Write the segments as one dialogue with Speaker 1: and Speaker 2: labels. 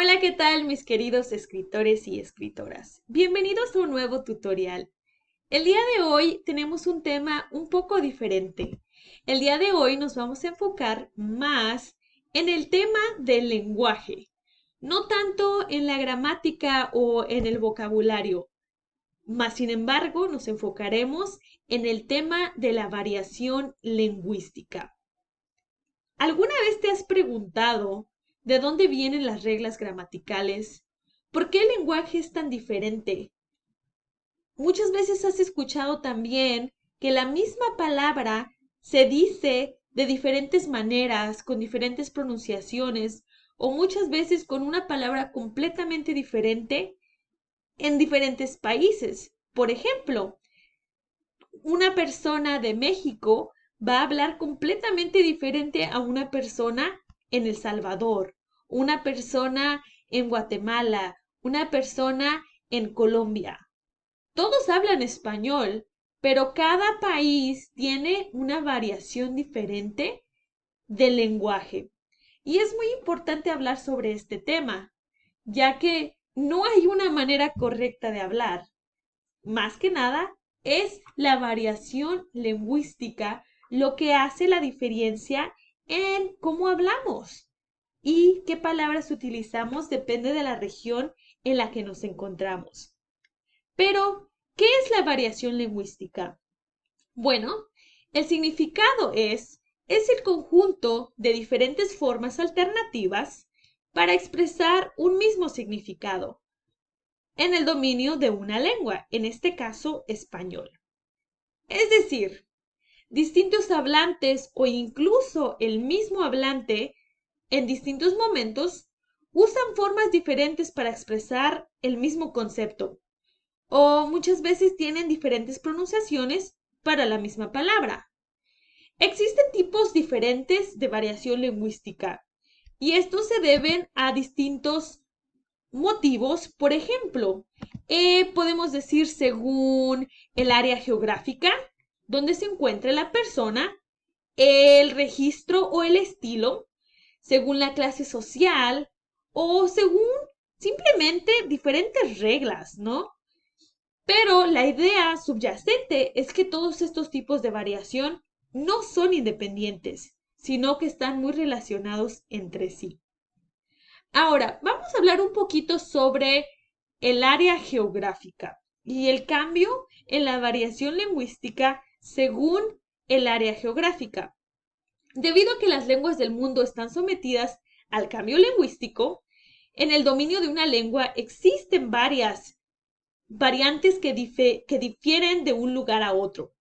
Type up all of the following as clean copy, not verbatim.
Speaker 1: Hola, ¿qué tal mis queridos escritores y escritoras? Bienvenidos a un nuevo tutorial. El día de hoy tenemos un tema un poco diferente. El día de hoy nos vamos a enfocar más en el tema del lenguaje, no tanto en la gramática o en el vocabulario, más sin embargo nos enfocaremos en el tema de la variación lingüística. ¿Alguna vez te has preguntado de dónde vienen las reglas gramaticales? ¿Por qué el lenguaje es tan diferente? Muchas veces has escuchado también que la misma palabra se dice de diferentes maneras, con diferentes pronunciaciones, o muchas veces con una palabra completamente diferente en diferentes países. Por ejemplo, una persona de México va a hablar completamente diferente a una persona en El Salvador, una persona en Guatemala, una persona en Colombia. Todos hablan español, pero cada país tiene una variación diferente del lenguaje. Y es muy importante hablar sobre este tema, ya que no hay una manera correcta de hablar. Más que nada, es la variación lingüística lo que hace la diferencia en cómo hablamos y qué palabras utilizamos depende de la región en la que nos encontramos. Pero, ¿qué es la variación lingüística? Bueno, el significado es el conjunto de diferentes formas alternativas para expresar un mismo significado en el dominio de una lengua, en este caso español. Es decir, distintos hablantes o incluso el mismo hablante en distintos momentos usan formas diferentes para expresar el mismo concepto o muchas veces tienen diferentes pronunciaciones para la misma palabra. Existen tipos diferentes de variación lingüística y estos se deben a distintos motivos. Por ejemplo, podemos decir según el área geográfica donde se encuentre la persona, el registro o el estilo, según la clase social o según simplemente diferentes reglas, ¿no? Pero la idea subyacente es que todos estos tipos de variación no son independientes, sino que están muy relacionados entre sí. Ahora, vamos a hablar un poquito sobre el área geográfica y el cambio en la variación lingüística según el área geográfica. Debido a que las lenguas del mundo están sometidas al cambio lingüístico, en el dominio de una lengua existen varias variantes que difieren de un lugar a otro.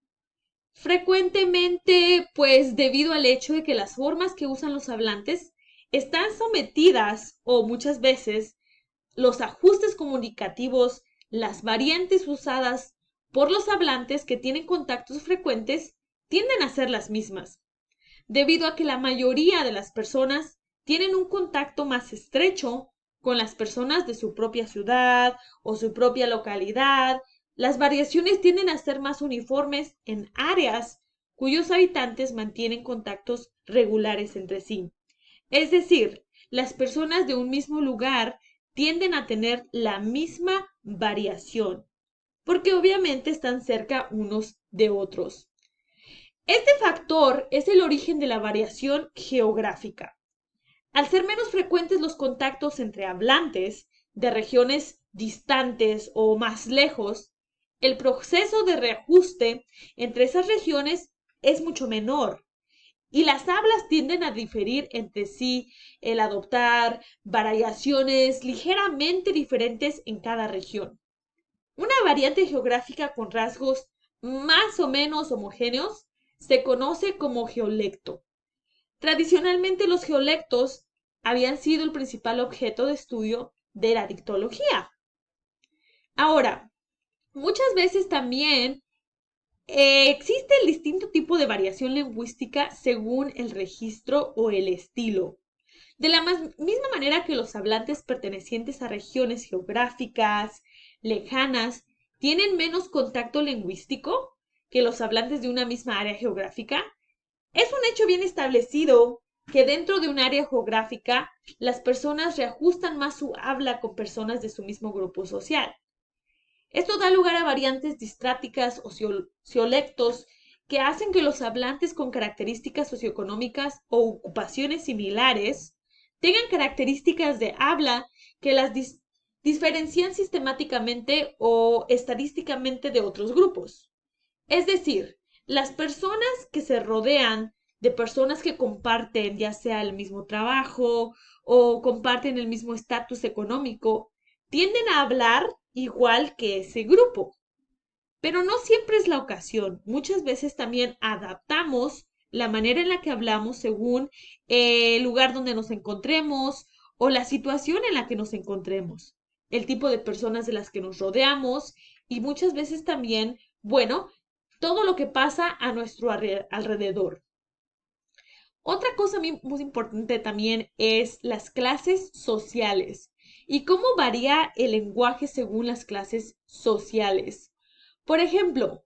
Speaker 1: Frecuentemente, pues debido al hecho de que las formas que usan los hablantes están sometidas o muchas veces los ajustes comunicativos, las variantes usadas por los hablantes que tienen contactos frecuentes tienden a ser las mismas, debido a que la mayoría de las personas tienen un contacto más estrecho con las personas de su propia ciudad o su propia localidad. Las variaciones tienden a ser más uniformes en áreas cuyos habitantes mantienen contactos regulares entre sí. Es decir, las personas de un mismo lugar tienden a tener la misma variación, porque obviamente están cerca unos de otros. Este factor es el origen de la variación geográfica. Al ser menos frecuentes los contactos entre hablantes de regiones distantes o más lejos, el proceso de reajuste entre esas regiones es mucho menor y las hablas tienden a diferir entre sí, el adoptar variaciones ligeramente diferentes en cada región. Una variante geográfica con rasgos más o menos homogéneos se conoce como geolecto. Tradicionalmente los geolectos habían sido el principal objeto de estudio de la dictología. Ahora, muchas veces también existe el distinto tipo de variación lingüística según el registro o el estilo. De la misma manera que los hablantes pertenecientes a regiones geográficas lejanas tienen menos contacto lingüístico que los hablantes de una misma área geográfica, es un hecho bien establecido que dentro de un área geográfica las personas reajustan más su habla con personas de su mismo grupo social. Esto da lugar a variantes distráticas o sociolectos que hacen que los hablantes con características socioeconómicas o ocupaciones similares tengan características de habla que las diferencian sistemáticamente o estadísticamente de otros grupos. Es decir, las personas que se rodean de personas que comparten ya sea el mismo trabajo o comparten el mismo estatus económico, tienden a hablar igual que ese grupo. Pero no siempre es la ocasión. Muchas veces también adaptamos la manera en la que hablamos según el lugar donde nos encontremos o la situación en la que nos encontremos, el tipo de personas de las que nos rodeamos y muchas veces también, bueno, todo lo que pasa a nuestro alrededor. Otra cosa muy importante también es las clases sociales y cómo varía el lenguaje según las clases sociales. Por ejemplo,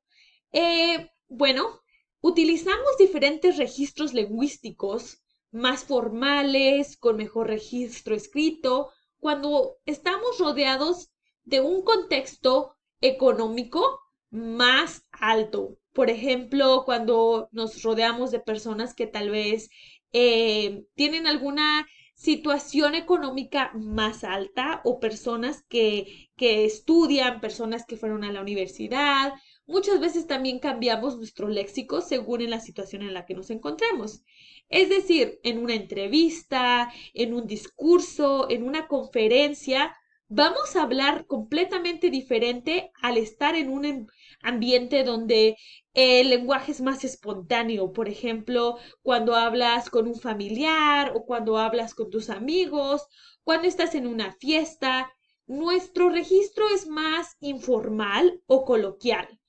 Speaker 1: bueno, utilizamos diferentes registros lingüísticos más formales, con mejor registro escrito, cuando estamos rodeados de un contexto económico más alto. Por ejemplo, cuando nos rodeamos de personas que tal vez tienen alguna situación económica más alta o personas que estudian, personas que fueron a la universidad. Muchas veces también cambiamos nuestro léxico según en la situación en la que nos encontremos. Es decir, en una entrevista, en un discurso, en una conferencia, vamos a hablar completamente diferente al estar en un ambiente donde el lenguaje es más espontáneo. Por ejemplo, cuando hablas con un familiar o cuando hablas con tus amigos, cuando estás en una fiesta, nuestro registro es más informal o coloquial.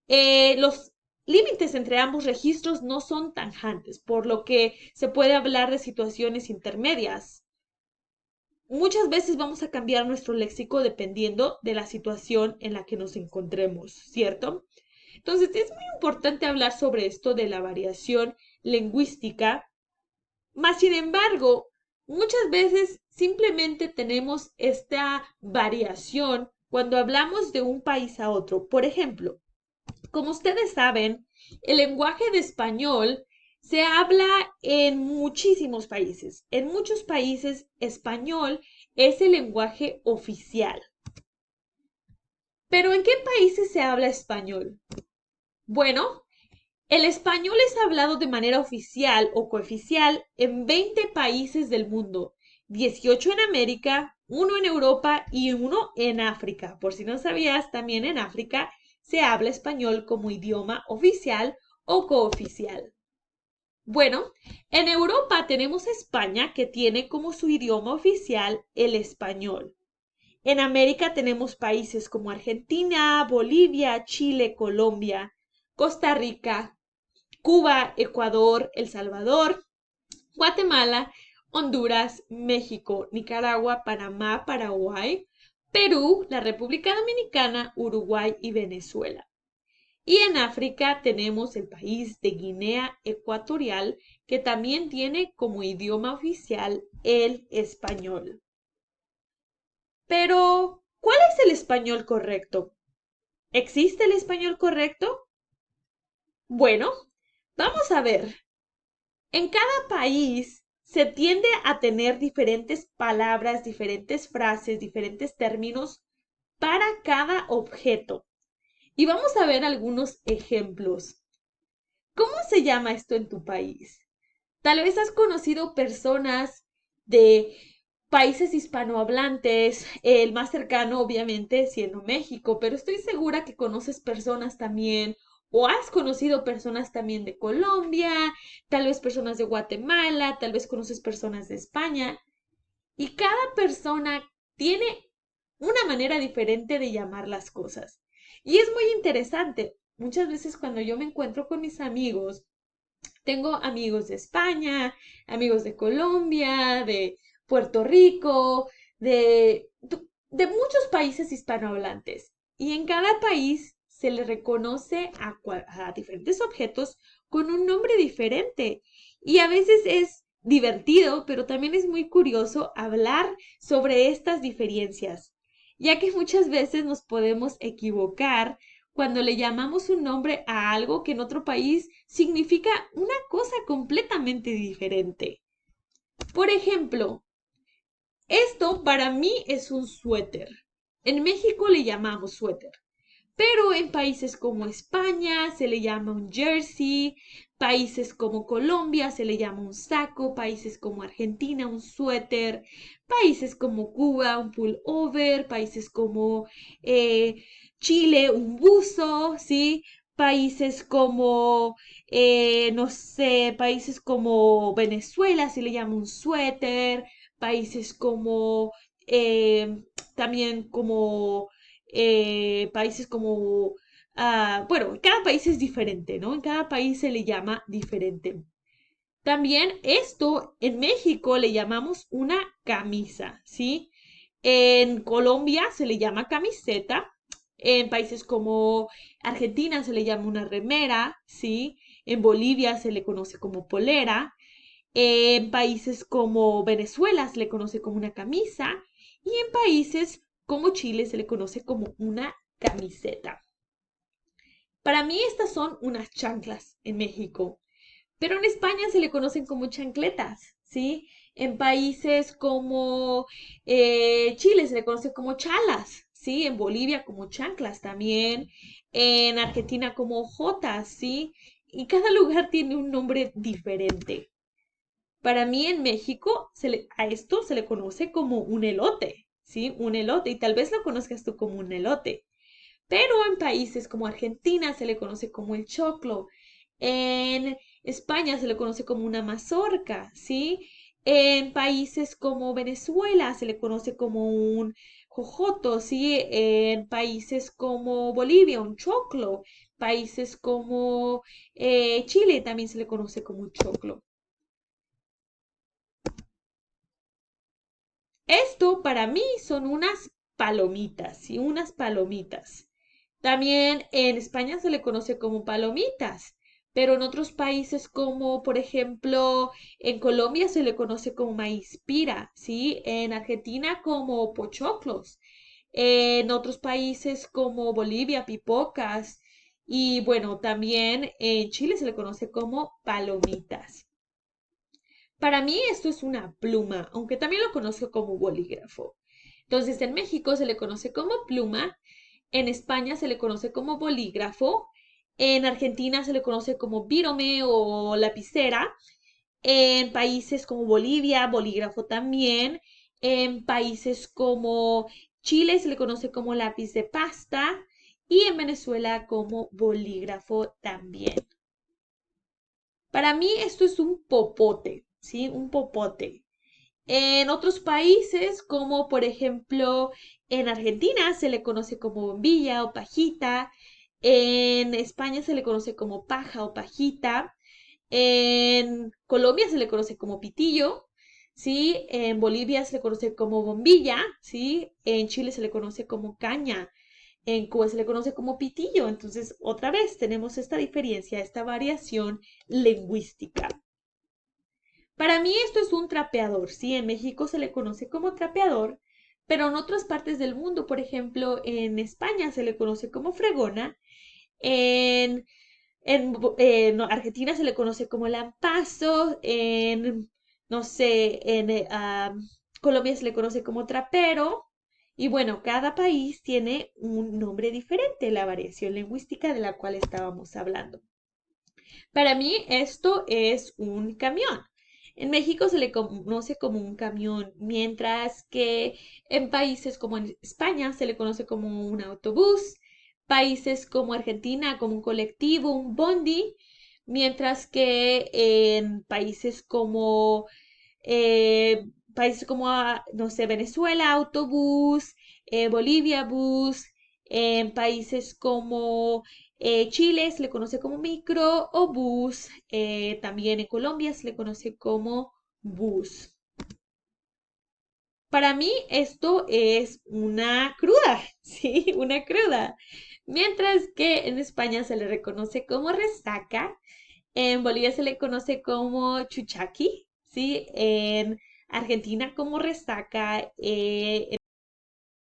Speaker 1: Los límites entre ambos registros no son tajantes, por lo que se puede hablar de situaciones intermedias. Muchas veces vamos a cambiar nuestro léxico dependiendo de la situación en la que nos encontremos, ¿cierto? Entonces, es muy importante hablar sobre esto de la variación lingüística, mas sin embargo, muchas veces simplemente tenemos esta variación cuando hablamos de un país a otro. Por ejemplo, como ustedes saben, el lenguaje de español se habla en muchísimos países. En muchos países, español es el lenguaje oficial. Pero ¿en qué países se habla español? Bueno, el español es hablado de manera oficial o cooficial en 20 países del mundo, 18 en América, uno en Europa y uno en África. Por si no sabías, también en África se habla español como idioma oficial o cooficial. Bueno, en Europa tenemos España, que tiene como su idioma oficial el español. En América tenemos países como Argentina, Bolivia, Chile, Colombia, Costa Rica, Cuba, Ecuador, El Salvador, Guatemala, Honduras, México, Nicaragua, Panamá, Paraguay, Perú, la República Dominicana, Uruguay y Venezuela. Y en África tenemos el país de Guinea Ecuatorial, que también tiene como idioma oficial el español. Pero, ¿cuál es el español correcto? ¿Existe el español correcto? Bueno, vamos a ver. En cada país se tiende a tener diferentes palabras, diferentes frases, diferentes términos para cada objeto. Y vamos a ver algunos ejemplos. ¿Cómo se llama esto en tu país? Tal vez has conocido personas de países hispanohablantes, el más cercano obviamente siendo México, pero estoy segura que conoces personas también o has conocido personas también de Colombia, tal vez personas de Guatemala, tal vez conoces personas de España y cada persona tiene una manera diferente de llamar las cosas. Y es muy interesante. Muchas veces cuando yo me encuentro con mis amigos, tengo amigos de España, amigos de Colombia, de Puerto Rico, de muchos países hispanohablantes. Y en cada país se le reconoce a diferentes objetos con un nombre diferente. Y a veces es divertido, pero también es muy curioso hablar sobre estas diferencias, ya que muchas veces nos podemos equivocar cuando le llamamos un nombre a algo que en otro país significa una cosa completamente diferente. Por ejemplo, esto para mí es un suéter. En México le llamamos suéter. Pero en países como España se le llama un jersey, países como Colombia se le llama un saco, países como Argentina un suéter, países como Cuba un pullover, países como Chile un buzo, ¿sí? Países como, no sé, países como Venezuela se le llama un suéter, países como también como países como, bueno, cada país es diferente, ¿no? En cada país se le llama diferente. También esto en México le llamamos una camisa, ¿sí? En Colombia se le llama camiseta. En países como Argentina se le llama una remera, ¿sí? En Bolivia se le conoce como polera. En países como Venezuela se le conoce como una camisa y en países como Chile se le conoce como una camiseta. Para mí estas son unas chanclas en México, pero en España se le conocen como chancletas, ¿sí? En países como Chile se le conoce como chalas, ¿sí? En Bolivia como chanclas también, en Argentina como jotas, ¿sí? Y cada lugar tiene un nombre diferente. Para mí en México a esto se le conoce como un elote, ¿sí? Un elote, y tal vez lo conozcas tú como un elote. Pero en países como Argentina se le conoce como el choclo. En España se le conoce como una mazorca, ¿sí? En países como Venezuela se le conoce como un jojoto, ¿sí? En países como Bolivia, un choclo. Países como Chile también se le conoce como un choclo. Esto para mí son unas palomitas, ¿sí? Unas palomitas. También en España se le conoce como palomitas, pero en otros países como por ejemplo en Colombia se le conoce como maíz pira, ¿sí? En Argentina como pochoclos, en otros países como Bolivia pipocas y bueno, también en Chile se le conoce como palomitas. Para mí esto es una pluma, aunque también lo conozco como bolígrafo. Entonces, en México se le conoce como pluma, en España se le conoce como bolígrafo, en Argentina se le conoce como virome o lapicera, en países como Bolivia, bolígrafo también, en países como Chile se le conoce como lápiz de pasta y en Venezuela como bolígrafo también. Para mí esto es un popote, ¿sí? Un popote. En otros países, como por ejemplo en Argentina, se le conoce como bombilla o pajita. En España se le conoce como paja o pajita. En Colombia se le conoce como pitillo. ¿Sí? En Bolivia se le conoce como bombilla. ¿Sí? En Chile se le conoce como caña. En Cuba se le conoce como pitillo. Entonces, otra vez tenemos esta diferencia, esta variación lingüística. Para mí esto es un trapeador, ¿sí? En México se le conoce como trapeador, pero en otras partes del mundo, por ejemplo, en España se le conoce como fregona, en, en Argentina se le conoce como lampazo, en, no sé, en Colombia se le conoce como trapero, y bueno, cada país tiene un nombre diferente, la variación lingüística de la cual estábamos hablando. Para mí esto es un camión. En México se le conoce como un camión, mientras que en países como en España se le conoce como un autobús, países como Argentina como un colectivo, un bondi, mientras que en países como no sé, Venezuela, autobús, Bolivia, bus, en países como Chile se le conoce como micro o bus. También en Colombia se le conoce como bus. Para mí esto es una cruda, ¿sí? Una cruda. Mientras que en España se le reconoce como resaca, en Bolivia se le conoce como chuchaqui, ¿sí? En Argentina como resaca,